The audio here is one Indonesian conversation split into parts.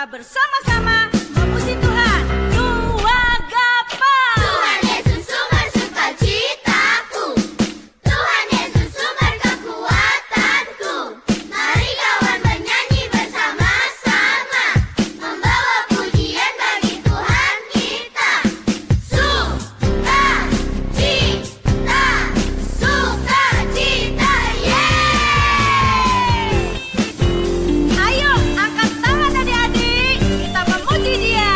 kita bersama-sama memuji Tuhan. Dua gapa. Tuhan Yesus sumber sukacitaku, Tuhan Yesus sumber kekuatanku. Mari kawan menyanyi bersama-sama, membawa pujian bagi Tuhan kita. Sukacita, sukacita, yeay! Ayo angkat tangan adik-adik, kita memuji Dia.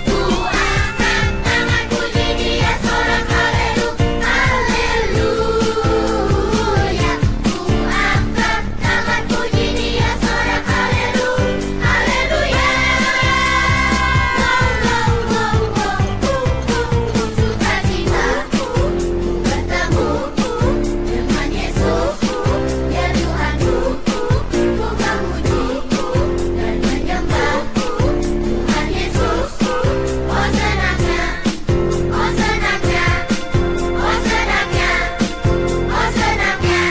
Ku angkat tangan puji Dia, sorak haleluya, haleluya. Ku angkat tangan puji Dia, sorak haleluya, haleluya. Sukacitaku, ku bertemuku dengan Yesusku, ya Tuhanku. Ku memujiku dan menyembahku Tuhan Yesusku. Oh senangnya, oh senangnya, oh senangnya, oh senangnya.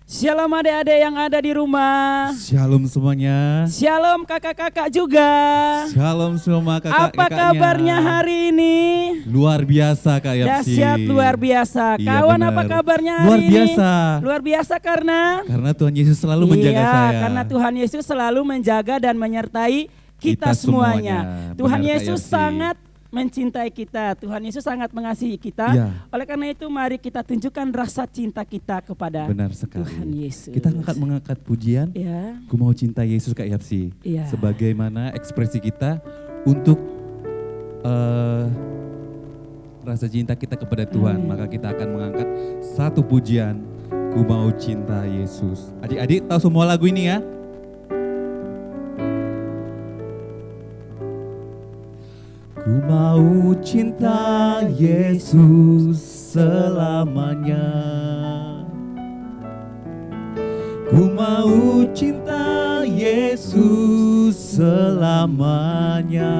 Shalom adik-adik yang ada di rumah. Shalom semuanya. Shalom kakak-kakak juga. Shalom semua Apa kakak-kakaknya. kabarnya hari ini? Luar biasa Kak Yapsi. Dahsyat luar biasa. Iya, Kawan benar. apa kabarnya hari Luar ini? biasa. Luar biasa karena Tuhan Yesus selalu menjaga iya, saya. karena Tuhan Yesus selalu menjaga dan menyertai kita Kita semuanya. semuanya. Tuhan Benar, Kak Yesus Yapsi. sangat mencintai kita. Tuhan Yesus sangat mengasihi kita. Iya. Oleh karena itu mari kita tunjukkan rasa cinta kita kepada Benar sekali. Tuhan Yesus. Kita mengangkat pujian. Ya. Ku mau cinta Yesus Kak Yapsi. Iya. Sebagaimana ekspresi kita untuk rasa cinta kita kepada Tuhan. Maka kita akan mengangkat satu pujian. Ku mau cinta Yesus. Adik-adik tahu semua lagu ini ya? Ku mau cinta Yesus selamanya. Ku mau cinta Yesus selamanya.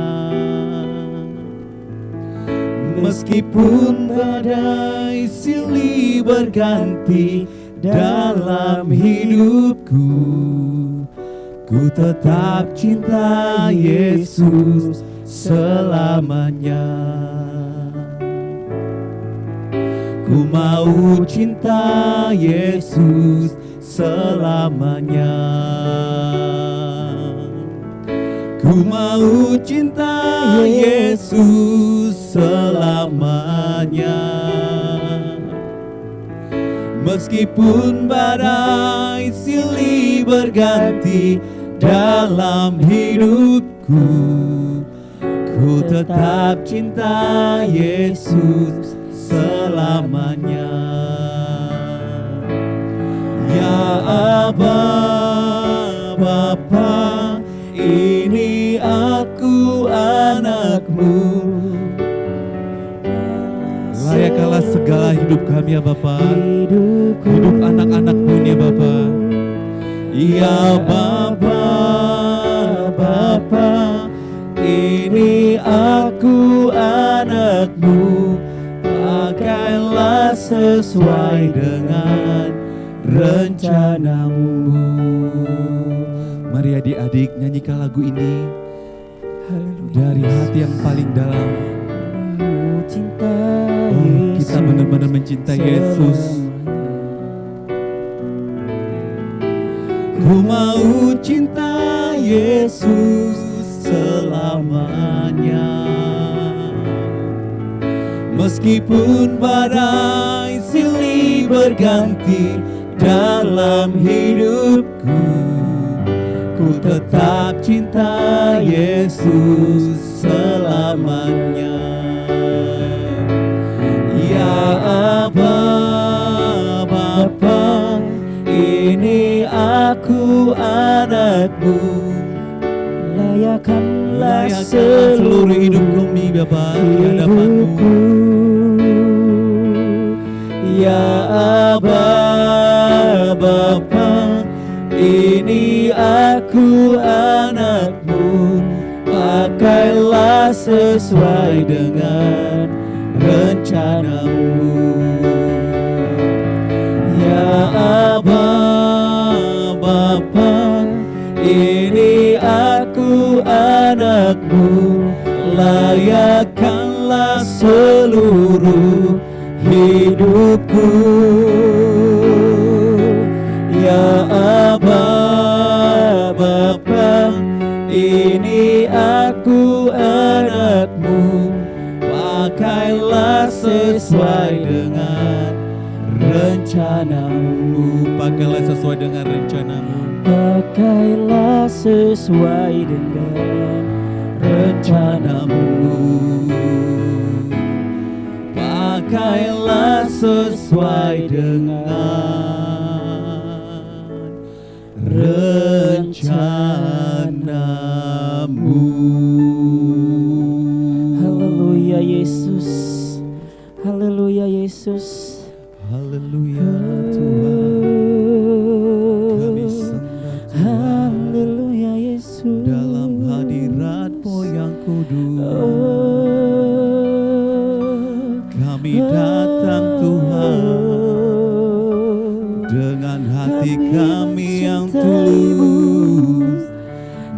Meskipun badai silih berganti dalam hidupku, ku tetap cinta Yesus selamanya. Ku mau cinta Yesus selamanya. Ku mau cinta Yesus selamanya. Meskipun badai silih berganti dalam hidupku, ku tetap cinta Yesus selamanya. Ya Aba, Bapa, ini aku anakmu. Layakkanlah segala hidup kami ya Bapa, hidup anak-anakmu ini ya Bapa. Ya Bapa, Bapa, ini aku anakmu. Pakailah sesuai dengan rencanamu. Mari adik-adik nyanyikan lagu ini dari hati yang paling dalam. Kita benar-benar mencintai Yesus. Ku mau cinta Yesus selamanya. Meskipun badai silih berganti dalam hidupku, ku tetap cinta Yesus selamanya. Ya Aba, Bapa, ini aku anakmu. Layakkanlah seluruh hidupku di hadapanmu. Ya Aba, Bapa, ini aku anakmu. Pakailah sesuai dengan rencanamu. Aba Bapa, ini aku anakmu, layakkanlah seluruh hidupku. Ya Aba Bapa, ini aku anakmu, pakailah sesuai dengan rencanamu. Pakailah sesuai dengan rencanamu. Pakailah sesuai dengan rencanamu. Pakailah sesuai dengan rencanamu. Haleluya Yesus. Haleluya Yesus. Haleluya Tuhan, kami sembah Tuhan Haleluya Yesus. dalam hadirat-Mu yang kudus. Kami datang Tuhan dengan hati kami yang tulus,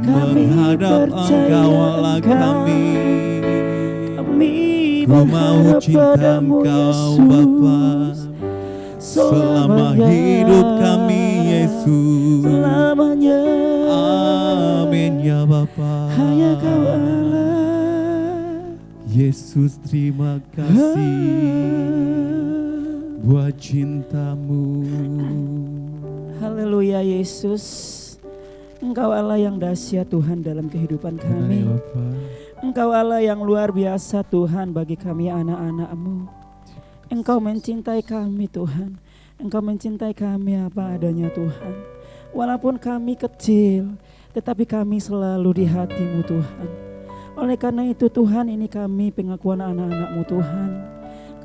menghadap Engkau Allah kami. Ku mau cinta Engkau Bapa selama hidup kami Yesus. Selamanya. Amin ya Bapa. Hanya Kau Allah. Yesus, terima kasih buat cinta-Mu. Haleluya Yesus. Engkau Allah yang dahsyat Tuhan dalam kehidupan Benar kami. ya Bapa. Engkau Allah yang luar biasa Tuhan bagi kami anak-anak-Mu. Engkau mencintai kami Tuhan. Engkau mencintai kami apa adanya Tuhan. Walaupun kami kecil, tetapi kami selalu di hati-Mu Tuhan. Oleh karena itu Tuhan, ini kami pengakuan anak-anak-Mu Tuhan.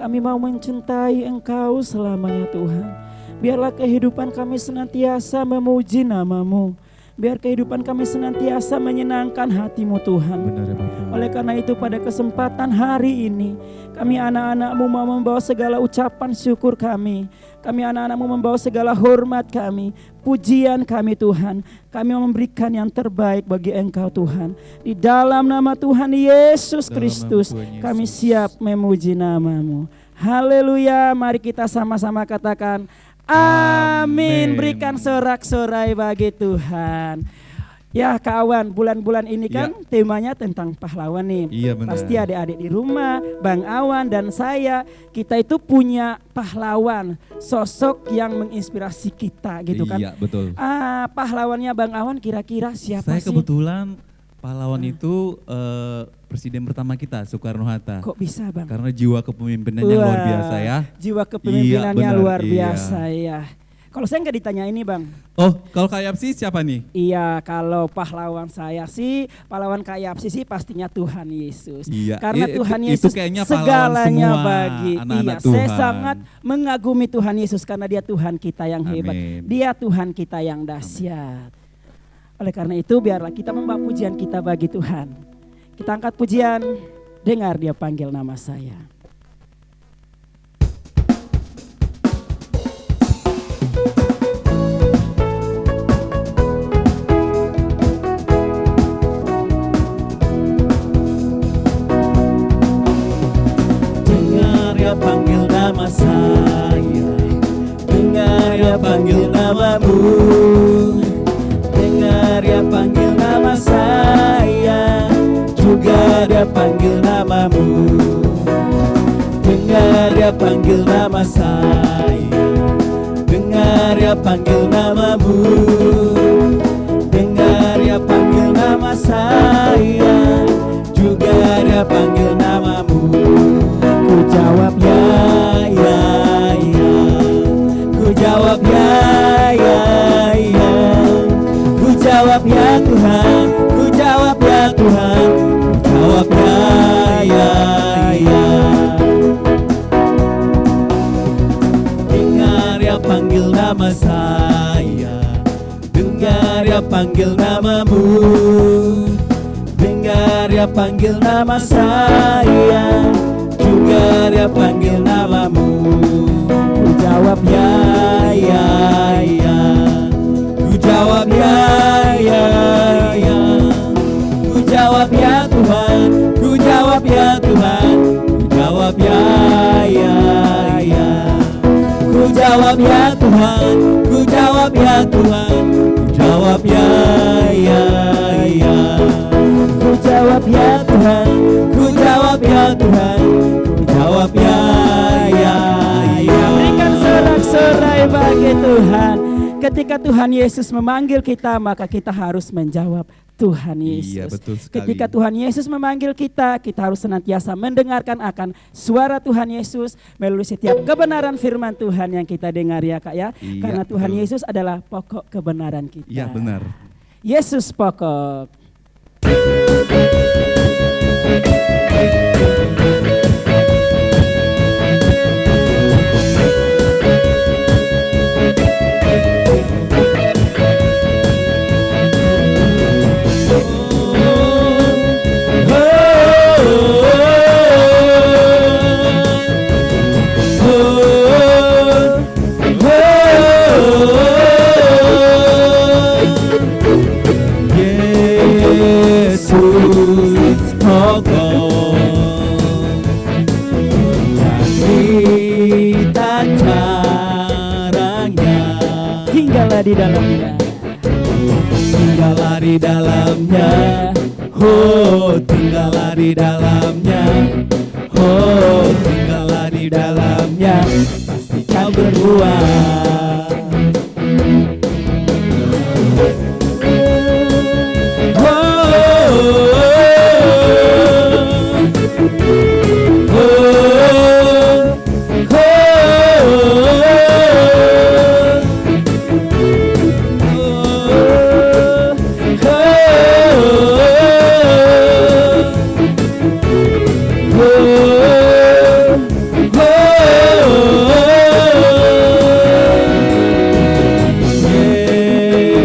Kami mau mencintai Engkau selamanya Tuhan. Biarlah kehidupan kami senantiasa memuji nama-Mu. Biar kehidupan kami senantiasa menyenangkan hati-Mu Tuhan. Benar ya Bapa. Oleh karena itu pada kesempatan hari ini, kami anak-anak-Mu mau membawa segala ucapan syukur kami. Kami anak-anak-Mu membawa segala hormat kami, pujian kami Tuhan. Kami mau memberikan yang terbaik bagi Engkau Tuhan. Di dalam nama Tuhan Yesus Dalam Kristus, nama Tuhan Yesus. kami siap memuji nama-Mu. Haleluya, mari kita sama-sama katakan amin. Amin. Berikan sorak-sorai bagi Tuhan. Ya kawan, bulan-bulan ini kan temanya tentang pahlawan nih. Iya benar. Pasti adik-adik di rumah, Bang Awan dan saya, kita itu punya pahlawan, sosok yang menginspirasi kita gitu kan. Iya betul. Pahlawannya Bang Awan kira-kira siapa Saya sih? kebetulan pahlawan itu presiden pertama kita, Soekarno-Hatta. Kok bisa Bang? Karena jiwa kepemimpinannya luar Wah, biasa ya. Jiwa kepemimpinannya Iya, benar, luar iya. biasa ya. Kalau saya nggak ditanya ini Bang. Oh, kalau Kak Yapsi siapa nih? Iya, kalau pahlawan saya sih, pahlawan Kak Yapsi sih pastinya Tuhan Yesus. Iya, Karena Tuhan itu Yesus kayaknya pahlawan segalanya semua bagi. anak-anak Iya, saya Tuhan. sangat mengagumi Tuhan Yesus karena Dia Tuhan kita yang hebat. Amin. Dia Tuhan kita yang dahsyat. Oleh karena itu biarlah kita membawa pujian kita bagi Tuhan. Kita angkat pujian, dengar Dia panggil nama saya. Dengar ya panggil nama saya, dengar ya panggil namamu, dengar ya panggil nama saya, juga dia panggil namamu. Dengar ya panggil nama saya, dengar ya panggil namamu, dengar ya panggil nama saya, juga dia panggil namamu. Ku jawab ya, ya, ya. Ku jawab ya, ya, ya. Ku jawab ya Tuhan, ku jawab ya Tuhan, ku jawab ya, ya, ya. Dengar ya panggil nama saya, dengar ya panggil namamu, dengar ya panggil nama saya, juga dia panggil namamu. Ku jawab ya, ya, ya. Ku jawab ya, ya, ya. Ku jawab ya Tuhan, ku jawab ya Tuhan, ku jawab ya, ya, ya. Ku jawab ya Tuhan, ku jawab ya Tuhan, ku jawab ya, ya, ya. Ku jawab ya Tuhan, Ku jawab ya Tuhan, ku jawab ya, ya, ya. berikan sorak-sorai bagi Tuhan. Ketika Tuhan Yesus memanggil kita, maka kita harus menjawab Tuhan Yesus. Iya, betul sekali. Ketika Tuhan Yesus memanggil kita, kita harus senantiasa mendengarkan akan suara Tuhan Yesus melalui setiap kebenaran firman Tuhan yang kita dengar ya Kak ya. Iya, Karena Tuhan betul. Yesus adalah pokok kebenaran kita. Iya benar. Yesus pokok. Yesus pokok kita caranya, Tinggallah di dalamnya. tinggallah di dalamnya, oh tinggallah di dalamnya, oh tinggallah di dalamnya, pasti kau berbuah.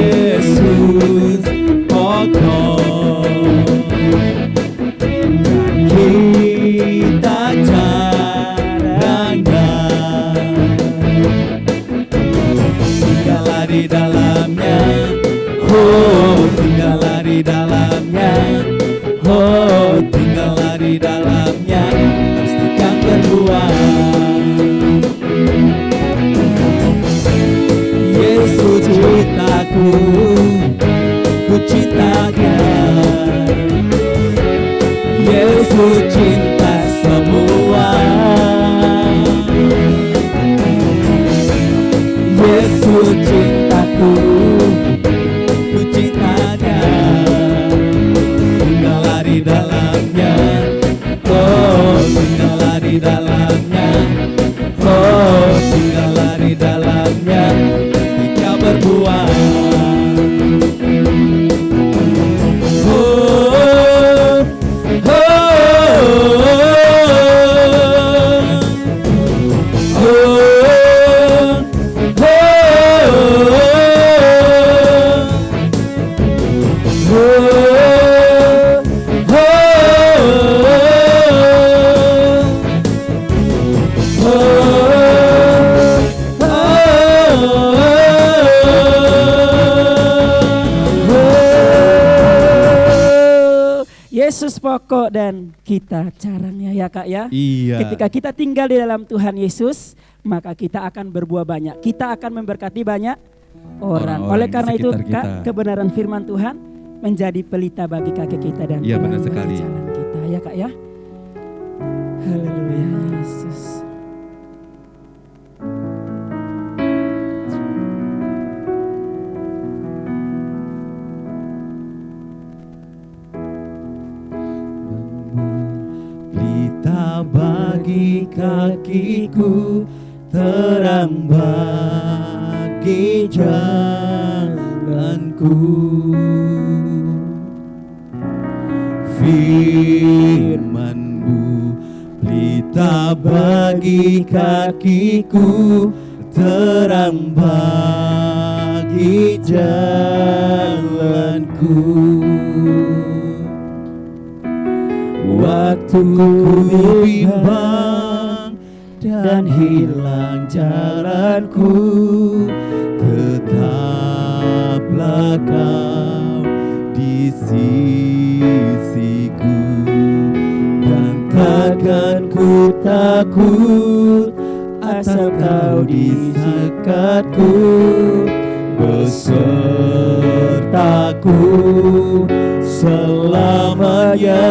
Yesus pokok kita caranya, tinggallah di dalamnya, oh tinggallah di dalamnya, oh tinggallah di dalamnya, pastikan berbuah. Yesus cintaku, ku cinta Dia. Yesus cinta semua. Yesus cintaku, ku cinta Dia. Tinggallah di dalamnya, oh tinggallah di dalamnya, oh tinggallah di dalamnya, ketika berbuah. Yesus pokok dan kita caranya ya Kak ya. Iya. Ketika kita tinggal di dalam Tuhan Yesus, maka kita akan berbuah banyak. Kita akan memberkati banyak orang. Orang-orang Oleh di karena itu sekitar Kak, kita. kebenaran firman Tuhan menjadi pelita bagi kaki kita dan Iya, benar terang bagi sekali. jalan kita ya Kak ya. Haleluya Yesus. Pelita bagi kakiku, terang bagi jalanku. Firman-Mu pelita bagi kakiku, terang bagi jalanku. Waktu ku bimbang dan hilang jalanku. Tetaplah kau di sisiku, dan takkan ku takut asal kau di dekatku, besertaku selamanya.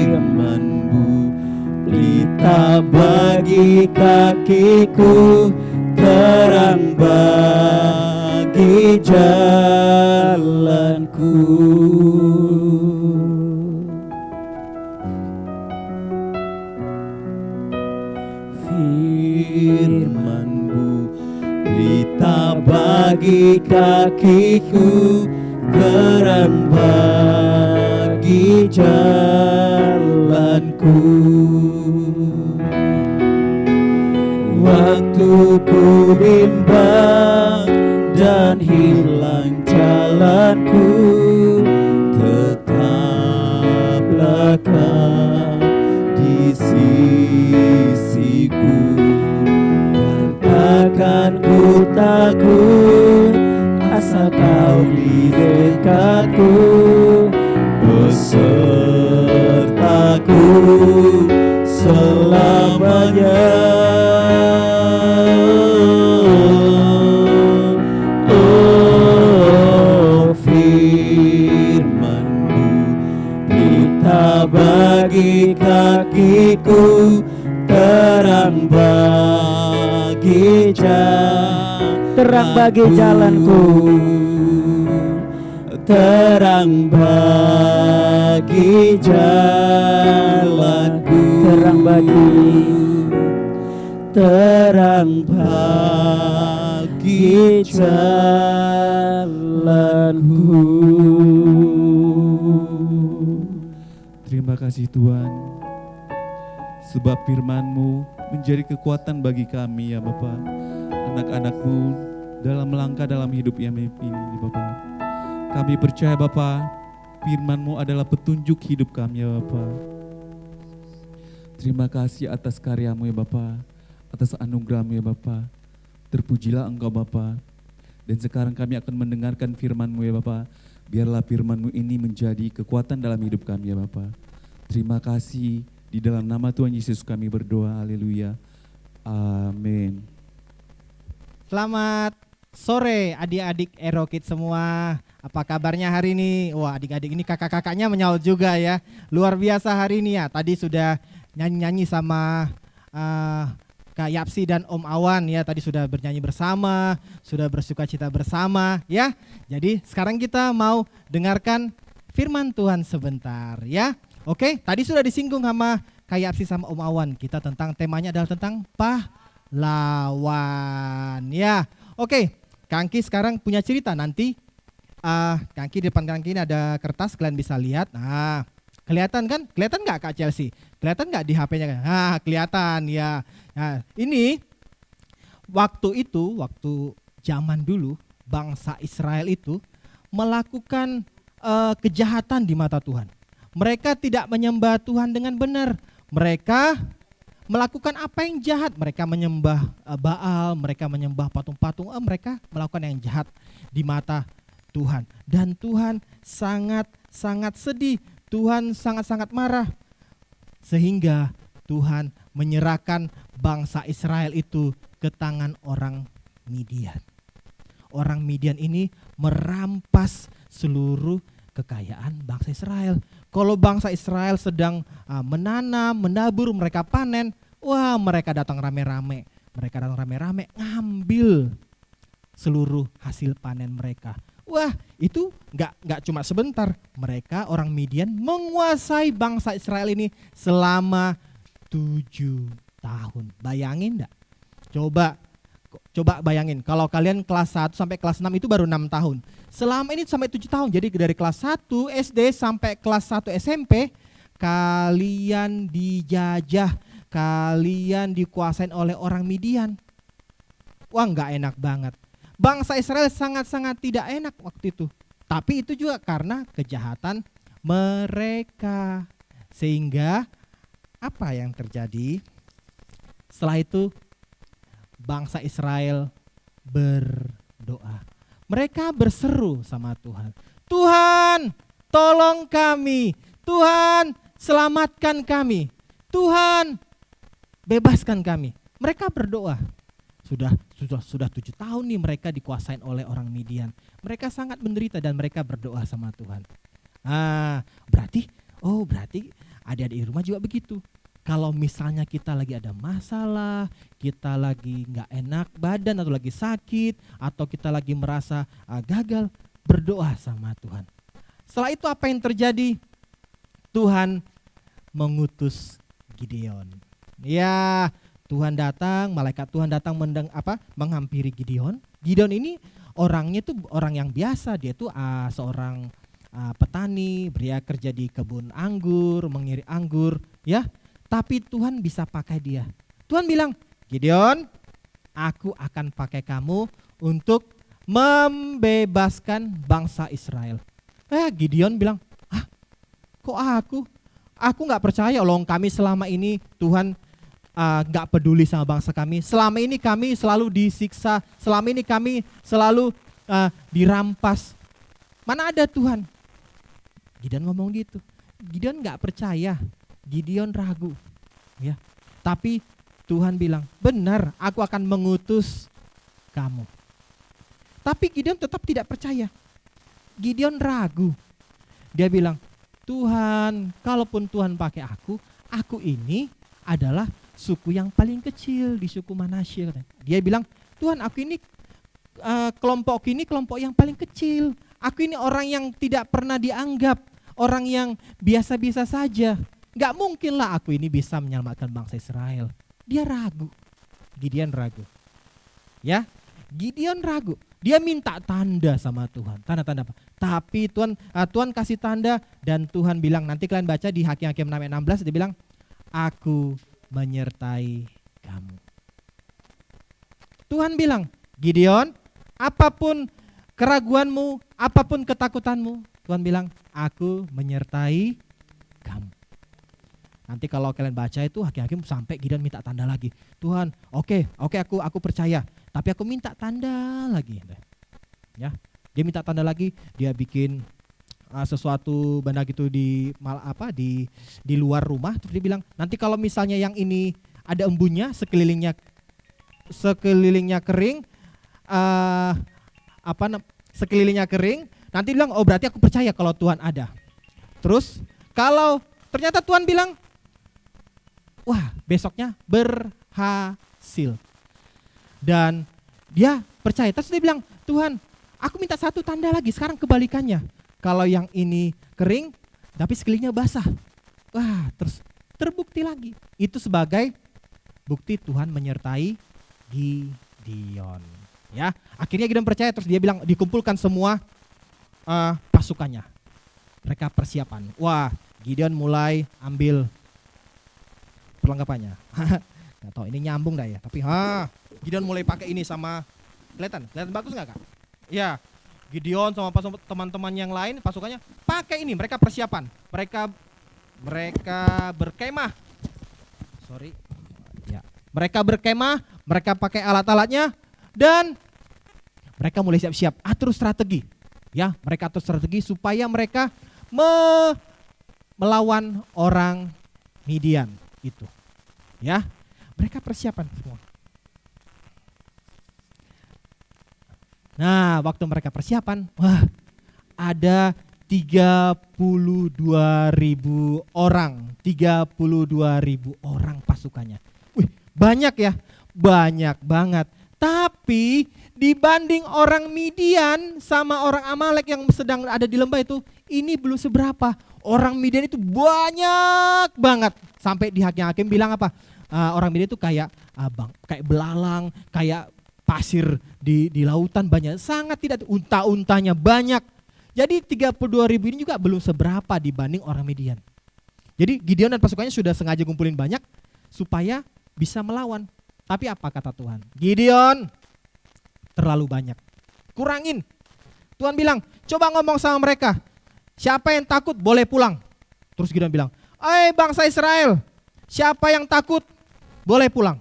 Firman-Mu pelita bagi kakiku, terang bagi jalanku. Firman-Mu pelita bagi kakiku, terang bagi jalanku. Waktu ku bimbang dan hilang jalanku, tetaplah kau di sisiku, dan takkan ku takut asal kau di dekatku, besertaku selamanya. Oh, firman-Mu pelita bagi kakiku, terang bagi Terang bagi jalanku, terang bagi jalanku, terang bagi jalanku. Terima kasih Tuhan, sebab firman-Mu menjadi kekuatan bagi kami ya Bapa, anak-anak-Mu dalam melangkah dalam hidup yang ini Bapa. Kami percaya Bapa, firman-Mu adalah petunjuk hidup kami ya Bapa. Terima kasih atas karya-Mu ya Bapa, atas anugerah-Mu ya Bapa. Terpujilah Engkau Bapa. Dan sekarang kami akan mendengarkan firman-Mu ya Bapa. Biarlah firman-Mu ini menjadi kekuatan dalam hidup kami ya Bapa. Terima kasih, di dalam nama Tuhan Yesus kami berdoa, haleluya, amin. Selamat sore adik-adik Erokid semua. Apa kabarnya hari ini? Wah, adik-adik ini kakak-kakaknya menyaut juga ya. Luar biasa hari ini ya. Tadi sudah nyanyi-nyanyi sama Kak Yapsi dan Om Awan ya. Tadi sudah bernyanyi bersama, sudah bersukacita bersama ya. Jadi sekarang kita mau dengarkan firman Tuhan sebentar ya. Oke, tadi sudah disinggung sama Kak Yapsi sama Om Awan. Kita tentang temanya adalah tentang pahlawan ya. Oke, Kangki sekarang punya cerita nanti. Kangki di depan Kangki ini ada kertas, kalian bisa lihat. Nah, kelihatan kan? Kelihatan nggak Kak Chelsea? Kelihatan nggak di HP-nya? Nah, kelihatan ya. Nah, ini waktu zaman dulu bangsa Israel itu melakukan kejahatan di mata Tuhan. Mereka tidak menyembah Tuhan dengan benar. Mereka melakukan apa yang jahat. Mereka menyembah Baal, mereka menyembah patung-patung. Mereka melakukan yang jahat di mata Tuhan. Dan Tuhan sangat-sangat sedih. Tuhan sangat-sangat marah. Sehingga Tuhan menyerahkan bangsa Israel itu ke tangan orang Midian. Orang Midian ini merampas seluruh kekayaan bangsa Israel. Kalau bangsa Israel sedang menanam, menabur, mereka panen, wah mereka datang rame-rame. Mereka datang rame-rame ngambil seluruh hasil panen mereka. Wah itu nggak cuma sebentar. Mereka orang Midian menguasai bangsa Israel ini selama 7 tahun. Bayangin enggak? Coba bayangin kalau kalian kelas 1 sampai kelas 6 itu baru 6 tahun. Selama ini sampai 7 tahun. Jadi dari kelas 1 SD sampai kelas 1 SMP kalian dijajah, kalian dikuasain oleh orang Midian. Wah, enggak enak banget. Bangsa Israel sangat-sangat tidak enak waktu itu. Tapi itu juga karena kejahatan mereka. Sehingga apa yang terjadi? Setelah itu bangsa Israel berdoa. Mereka berseru sama Tuhan. Tuhan, tolong kami. Tuhan, selamatkan kami. Tuhan, bebaskan kami. Mereka berdoa. Sudah 7 tahun nih mereka dikuasain oleh orang Midian. Mereka sangat menderita dan mereka berdoa sama Tuhan. Berarti adik-adik di rumah juga begitu. Kalau misalnya kita lagi ada masalah, kita lagi nggak enak badan atau lagi sakit, atau kita lagi merasa gagal, berdoa sama Tuhan. Setelah itu apa yang terjadi? Tuhan mengutus Gideon. Ya, Tuhan datang, malaikat Tuhan datang menghampiri Gideon. Gideon ini orangnya tuh orang yang biasa, dia tuh seorang petani, pria kerja di kebun anggur, mengirik anggur, ya. Tapi Tuhan bisa pakai dia. Tuhan bilang, Gideon, aku akan pakai kamu untuk membebaskan bangsa Israel. Gideon bilang, kok aku? Aku nggak percaya loh, kami selama ini Tuhan nggak peduli sama bangsa kami. Selama ini kami selalu disiksa, selama ini kami selalu dirampas. Mana ada Tuhan? Gideon ngomong gitu. Gideon nggak percaya. Gideon ragu, ya. Tapi Tuhan bilang, benar, aku akan mengutus kamu. Tapi Gideon tetap tidak percaya. Gideon ragu. Dia bilang, Tuhan, kalaupun Tuhan pakai aku ini adalah suku yang paling kecil di suku Manasye. Dia bilang, Tuhan, aku ini kelompok yang paling kecil. Aku ini orang yang tidak pernah dianggap, orang yang biasa-biasa saja. Gak mungkin lah aku ini bisa menyelamatkan bangsa Israel. Dia ragu. Gideon ragu. Ya, Gideon ragu. Dia minta tanda sama Tuhan. Tanda-tanda apa? Tapi Tuhan kasih tanda dan Tuhan bilang, nanti kalian baca di Hakim-Hakim 6 ayat 16, dia bilang, aku menyertai kamu. Tuhan bilang, Gideon, apapun keraguanmu, apapun ketakutanmu, Tuhan bilang, aku menyertai kamu. Nanti kalau kalian baca itu Hakim-Hakim sampai Gideon minta tanda lagi. Tuhan, oke, aku percaya, tapi aku minta tanda lagi. Ya, dia minta tanda lagi, dia bikin sesuatu benda gitu di luar rumah. Terus dia bilang, nanti kalau misalnya yang ini ada embunnya, sekelilingnya kering, sekelilingnya kering, nanti bilang, oh berarti aku percaya kalau Tuhan ada. Terus kalau ternyata Tuhan bilang, wah, besoknya berhasil. Dan dia percaya. Terus dia bilang, Tuhan, aku minta satu tanda lagi. Sekarang kebalikannya. Kalau yang ini kering, tapi sekelilingnya basah. Wah, terus terbukti lagi. Itu sebagai bukti Tuhan menyertai Gideon. Ya, akhirnya Gideon percaya. Terus dia bilang, dikumpulkan semua pasukannya. Mereka persiapan. Wah, Gideon mulai ambil perlengkapannya. Nggak tahu ini nyambung dah ya. Tapi Gideon mulai pakai ini sama kelihatan bagus nggak Kak? Ya, Gideon sama teman-teman yang lain pasukannya pakai ini. Mereka persiapan. Mereka berkemah. Mereka berkemah. Mereka pakai alat-alatnya dan mereka mulai siap-siap atur strategi. Ya, mereka atur strategi supaya mereka melawan orang Midian itu. Ya, mereka persiapan semua. Nah, waktu mereka persiapan, wah, ada 32.000 orang. 32.000 orang pasukannya. Wih, banyak ya, banyak banget. Tapi dibanding orang Midian sama orang Amalek yang sedang ada di lembah itu, ini belum seberapa. Orang Midian itu banyak banget. Sampai di Hakim-Hakim bilang apa? Orang Midian itu kayak belalang, kayak pasir di lautan banyak. Sangat tidak, unta-untanya banyak. Jadi 32.000 ini juga belum seberapa dibanding orang Midian. Jadi Gideon dan pasukannya sudah sengaja kumpulin banyak supaya bisa melawan. Tapi apa kata Tuhan? Gideon, terlalu banyak. Kurangin. Tuhan bilang, coba ngomong sama mereka. Siapa yang takut boleh pulang. Terus Gideon bilang, bangsa Israel, siapa yang takut boleh pulang.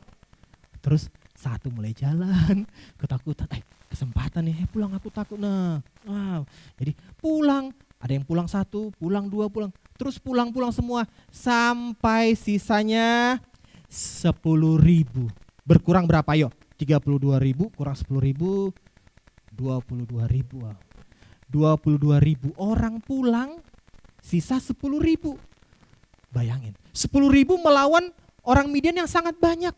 Terus satu mulai jalan, ketakutan, kesempatan nih, pulang aku takut. Nah, wow. Jadi pulang, ada yang pulang 1, pulang 2, pulang. Terus pulang semua sampai sisanya 10.000. Berkurang berapa yuk? 32.000 kurang 10.000, 22.000. 22.000 orang pulang, sisa 10.000. Bayangin, 10.000 melawan orang Midian yang sangat banyak.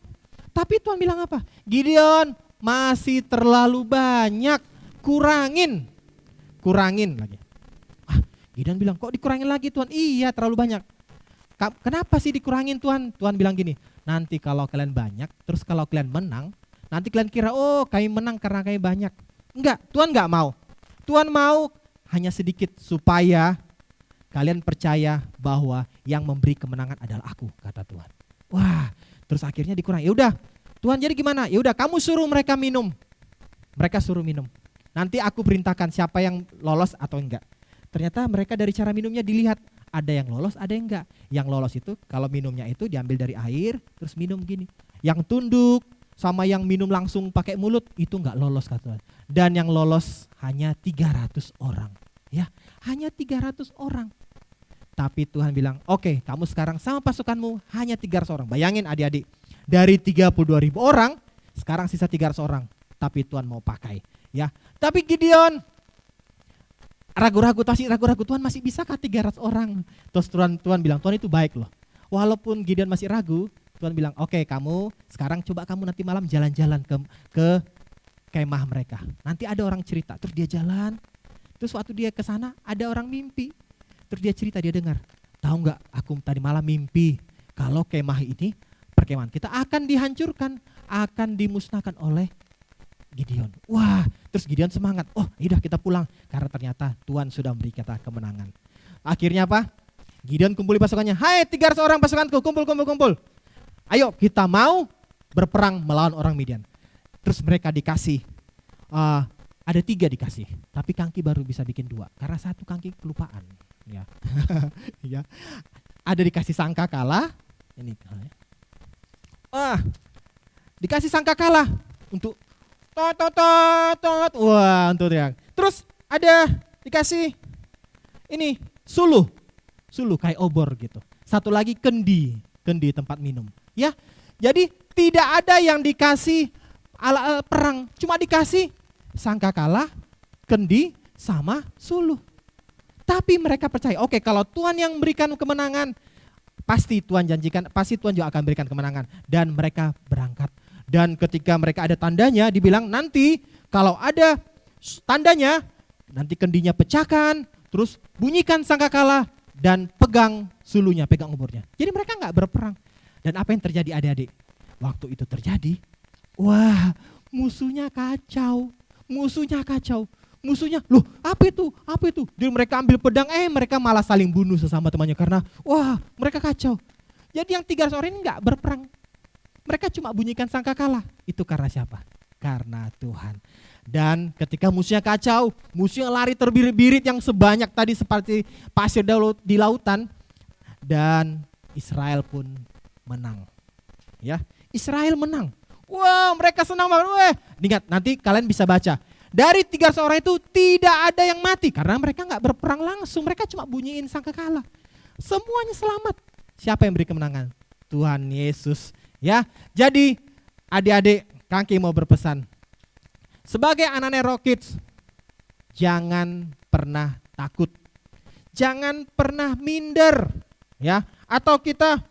Tapi Tuhan bilang apa? Gideon, masih terlalu banyak, kurangin lagi. Gideon bilang, kok dikurangin lagi Tuhan? Iya, terlalu banyak. Kenapa sih dikurangin Tuhan? Tuhan bilang gini, nanti kalau kalian banyak, terus kalau kalian menang, nanti kalian kira, kami menang karena kami banyak. Enggak, Tuhan enggak mau. Tuhan mau hanya sedikit supaya kalian percaya bahwa yang memberi kemenangan adalah aku, kata Tuhan. Wah, terus akhirnya dikurangi. Ya udah, Tuhan jadi gimana? Ya udah, kamu suruh mereka minum. Mereka suruh minum. Nanti aku perintahkan siapa yang lolos atau enggak. Ternyata mereka dari cara minumnya dilihat, ada yang lolos, ada yang enggak. Yang lolos itu kalau minumnya itu diambil dari air, terus minum gini. Yang tunduk sama yang minum langsung pakai mulut itu enggak lolos, kata Tuhan. Dan yang lolos hanya 300 orang. Ya, hanya 300 orang. Tapi Tuhan bilang, oke, kamu sekarang sama pasukanmu hanya 300 orang. Bayangin adik-adik, dari 32.000 orang, sekarang sisa 300 orang. Tapi Tuhan mau pakai. Ya, tapi Gideon ragu-ragu Tuhan masih bisa kah 300 orang. Terus Tuhan bilang, Tuhan itu baik loh. Walaupun Gideon masih ragu, Tuhan bilang, oke, kamu sekarang coba kamu nanti malam jalan-jalan ke kemah mereka. Nanti ada orang cerita, terus dia jalan. Terus waktu dia ke sana ada orang mimpi. Terus dia cerita, dia dengar, tahu nggak, aku tadi malam mimpi kalau kemah ini, perkemahan kita akan dihancurkan, akan dimusnahkan oleh Gideon. Wah, terus Gideon semangat. Yaudah kita pulang karena ternyata Tuhan sudah memberi kita kemenangan. Akhirnya apa? Gideon kumpuli pasukannya. Hai 300 orang pasukanku, kumpul. Ayo kita mau berperang melawan orang Midian. Terus mereka dikasih, ada 3 dikasih. Tapi Kangki baru bisa bikin 2 karena 1 Kangki kelupaan. Ya, ya. Ada dikasih sangkakala. Ini, dikasih sangkakala untuk tot. Wah, untuk teriak. Terus ada dikasih ini suluh kayak obor gitu. Satu lagi kendi tempat minum. Ya, jadi tidak ada yang dikasih ala perang, cuma dikasih sangkakala, kendi sama suluh. Tapi mereka percaya, oke, kalau Tuhan yang memberikan kemenangan, pasti Tuhan janjikan, pasti Tuhan juga akan berikan kemenangan. Dan mereka berangkat. Dan ketika mereka ada tandanya, dibilang nanti kalau ada tandanya, nanti kendinya pecahkan, terus bunyikan sangkakala dan pegang sulunya, pegang obornya. Jadi mereka nggak berperang. Dan apa yang terjadi adik-adik? Waktu itu terjadi, wah, musuhnya kacau. Musuhnya, loh apa itu? Jadi mereka ambil pedang, mereka malah saling bunuh sesama temannya karena wah mereka kacau. Jadi yang 300 orang ini nggak berperang. Mereka cuma bunyikan sangkakala. Itu karena siapa? Karena Tuhan. Dan ketika musuhnya kacau, musuhnya lari terbirit-birit yang sebanyak tadi seperti pasir di lautan. Dan Israel pun menang. Ya, Israel menang. Wah, mereka senang banget. Ingat, nanti kalian bisa baca. Dari 300 orang itu tidak ada yang mati karena mereka nggak berperang langsung, mereka cuma bunyiin sangkakala. Semuanya selamat. Siapa yang beri kemenangan? Tuhan Yesus. Ya, jadi adik-adik, Kangki mau berpesan. Sebagai anak-anak Rock Kids, jangan pernah takut, jangan pernah minder, ya. Atau kita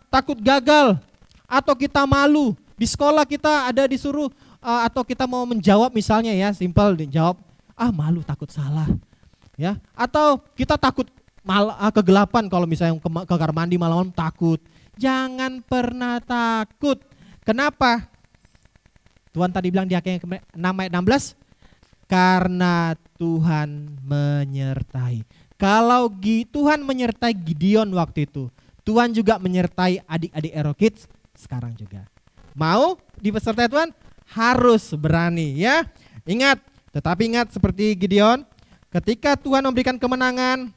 takut gagal, atau kita malu. Di sekolah kita ada disuruh atau kita mau menjawab misalnya ya, simpel dijawab, malu takut salah. Ya, atau kita takut kegelapan kalau misalnya ke kamar mandi malam takut. Jangan pernah takut. Kenapa? Tuhan tadi bilang di ayat 6 ayat 16, karena Tuhan menyertai. Kalau Tuhan menyertai Gideon waktu itu, Tuhan juga menyertai adik-adik Rock Kids sekarang juga. Mau dipesertai Tuhan? Harus berani ya. Ingat, Tetapi ingat seperti Gideon, ketika Tuhan memberikan kemenangan,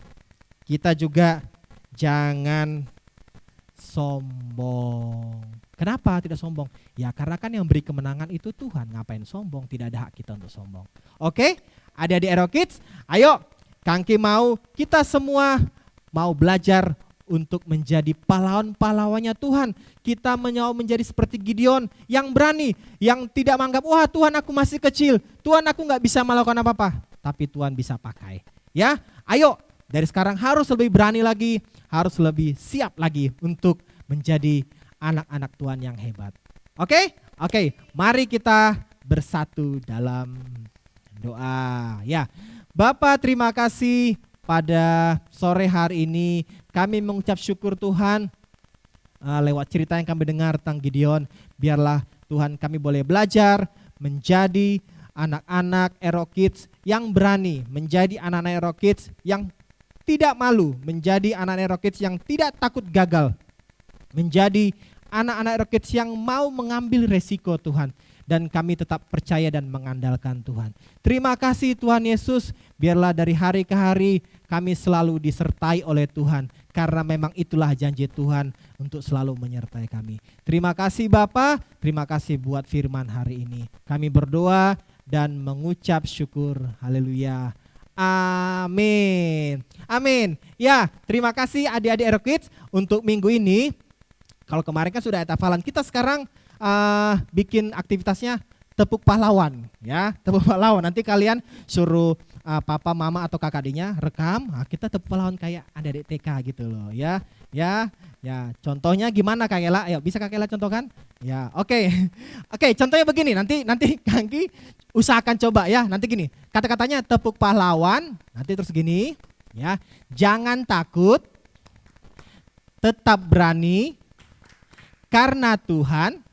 kita juga jangan sombong. Kenapa tidak sombong? Ya karena kan yang beri kemenangan itu Tuhan. Ngapain sombong? Tidak ada hak kita untuk sombong. Oke, adik-adik Aero Kids, ayo Kangki mau kita semua mau belajar untuk menjadi pahlawan-pahlawannya Tuhan. Kita mau menjadi seperti Gideon yang berani, yang tidak menganggap, wah Tuhan aku masih kecil, Tuhan aku nggak bisa melakukan apa-apa. Tapi Tuhan bisa pakai. Ya, ayo dari sekarang harus lebih berani lagi, harus lebih siap lagi untuk menjadi anak-anak Tuhan yang hebat. Oke? Oke, mari kita bersatu dalam doa. Ya, Bapak terima kasih pada sore hari ini kami mengucap syukur Tuhan lewat cerita yang kami dengar tentang Gideon. Biarlah Tuhan kami boleh belajar menjadi anak-anak Aero Kids yang berani, menjadi anak-anak Aero Kids yang tidak malu, menjadi anak-anak Aero Kids yang tidak takut gagal, menjadi anak-anak Aero Kids yang mau mengambil resiko Tuhan. Dan kami tetap percaya dan mengandalkan Tuhan. Terima kasih Tuhan Yesus, biarlah dari hari ke hari kami selalu disertai oleh Tuhan. Karena memang itulah janji Tuhan untuk selalu menyertai kami. Terima kasih Bapa, terima kasih buat firman hari ini. Kami berdoa dan mengucap syukur. Haleluya. Amin. Amin. Ya, terima kasih adik-adik Aero Kids untuk minggu ini. Kalau kemarin kan sudah ada hafalan, kita sekarang bikin aktivitasnya tepuk pahlawan, ya, tepuk pahlawan. Nanti kalian suruh papa, mama atau kakak adiknya rekam, kita tepuk pahlawan kayak adik-adik TK gitu loh, ya. Contohnya gimana Kak Ella? Ayo, bisa Kak Ella contohkan? Ya, oke. Oke, contohnya begini. Nanti Kangki usahakan coba ya. Nanti gini, kata-katanya tepuk pahlawan. Nanti terus gini, ya. Jangan takut, tetap berani, karena Tuhan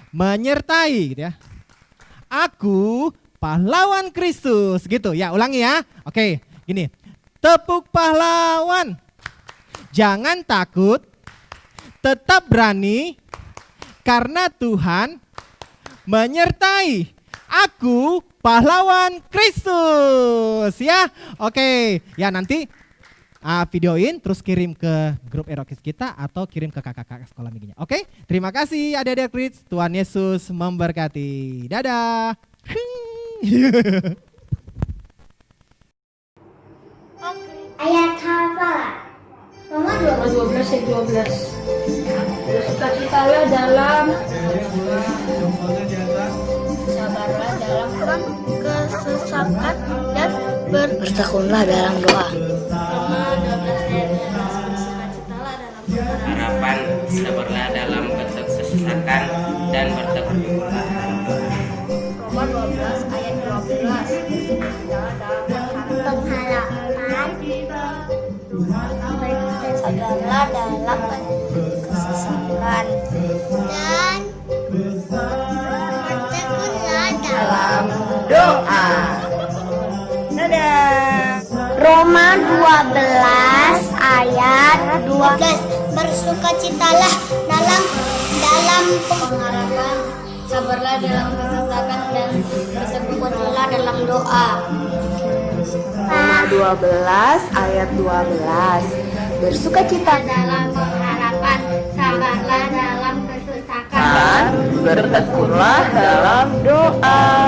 menyertai, gitu ya. Aku pahlawan Kristus, gitu ya. Ulangi ya. Oke, gini. Tepuk pahlawan. Jangan takut, tetap berani, karena Tuhan menyertai. Aku pahlawan Kristus, ya. Oke, ya nanti videoin terus kirim ke grup Aero Kids kita atau kirim ke kakak-kakak sekolah minggunya. Oke, terima kasih adik-adik Kids. Tuhan Yesus memberkati. Dadah. Ayat hafalan Roma 12 ayat 12. Bersukacitalah dalam sabarlah dalam kesesakan dan bertekunlah dalam doa. Roma 12 ayat 12 bersukacitalah dalam harapan, sabarlah dalam kesesakan dan bertekunlah dalam doa. Roma 12 ayat 12 bersukacitalah dalam pengharapan sabarlah dalam kesesakan dan bertekunlah dalam doa. Dadah. Roma 12 ayat 12 bersukacitalah dalam pengharapan, sabarlah dalam kesesakan dan bertekunlah dalam doa. Roma 12 ayat 12 bersukacita Dalam pengharapan, sabarlah dalam kesesakan dan bertekunlah dalam doa.